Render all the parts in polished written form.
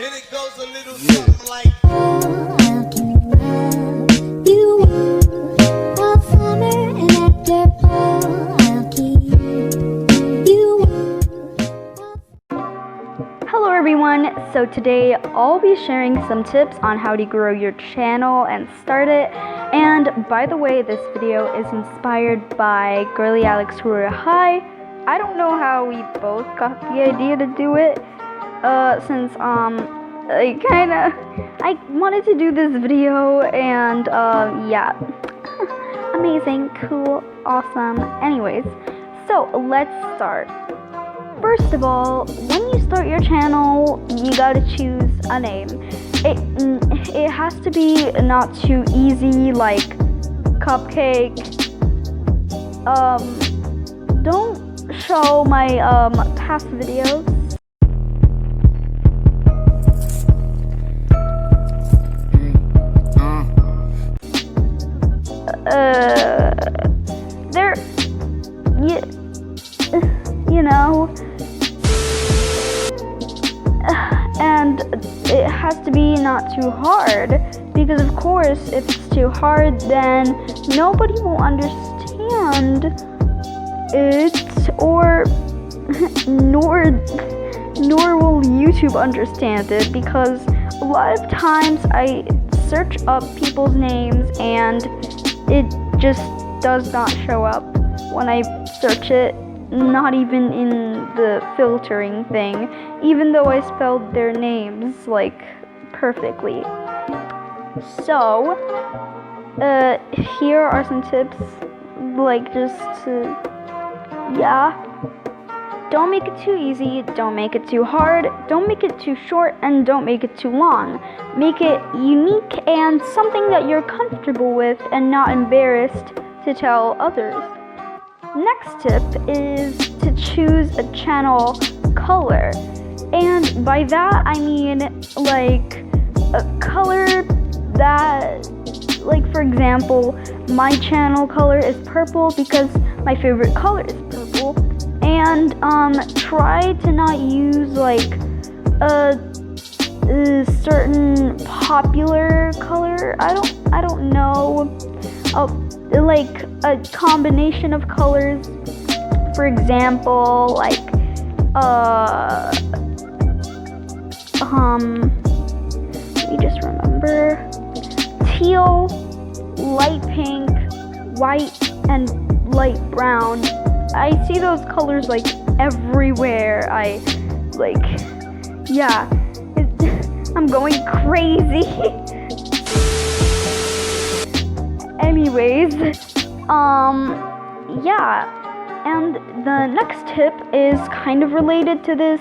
And it goes a little something like Hello everyone, so today I'll be sharing some tips on how to grow your channel and start it. And by the way, this video is inspired by Girly Alex Hi. I don't know how we both got the idea to do it, since I wanted to do this video and yeah. Amazing, cool, awesome. Anyways, so let's start. First of all, when you start your channel, you gotta choose a name. It has to be not too easy, like Cupcake. Don't show my past videos. They're you know, and it has to be not too hard, because of course if it's too hard then nobody will understand it, or nor will YouTube understand it, because a lot of times I search up people's names and it just does not show up when I search it. Not even in the filtering thing, even though I spelled their names like perfectly. So here are some tips, like just to, yeah, don't make it too easy, don't make it too hard, don't make it too short, and don't make it too long. Make it unique and something that you're comfortable with and not embarrassed to tell others. Next tip is to choose a channel color, and by that I mean like a color that, like for example, my channel color is purple because my favorite color is purple, and try to not use like a certain popular color. I don't know. Like a combination of colors, for example, like let me just remember, teal, light pink, white, and light brown. I see those colors like everywhere. Yeah, I'm going crazy. Anyways, yeah, and the next tip is kind of related to this,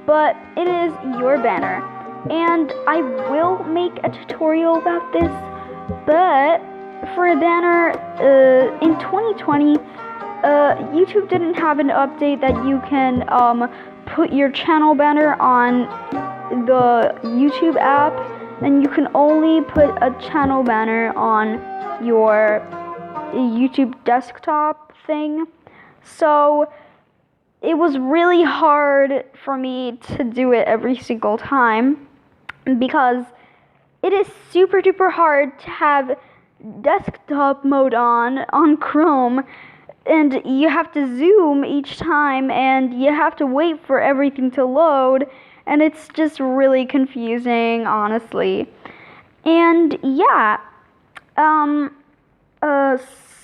but it is your banner, and I will make a tutorial about this. But for a banner, in 2020, YouTube didn't have an update that you can put your channel banner on the YouTube app, and you can only put a channel banner on your YouTube desktop thing. So it was really hard for me to do it every single time, because it is super duper hard to have desktop mode on Chrome, and you have to zoom each time and you have to wait for everything to load, and it's just really confusing, honestly. And yeah,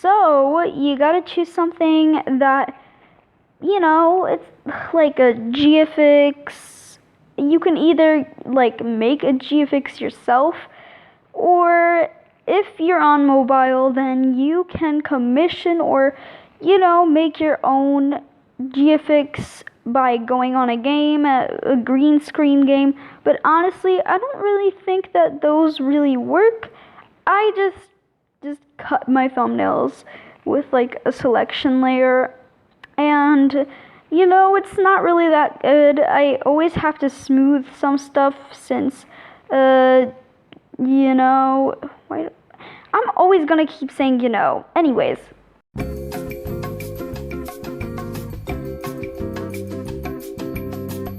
so you gotta choose something that, you know, it's like a GFX. You can either like make a GFX yourself, or if you're on mobile, then you can commission or, you know, make your own GFX by going on a game, a green screen game. But honestly, I don't really think that those really work. I just cut my thumbnails with like a selection layer, and you know, it's not really that good. I always have to smooth some stuff since you know, I'm always gonna keep saying, you know. Anyways,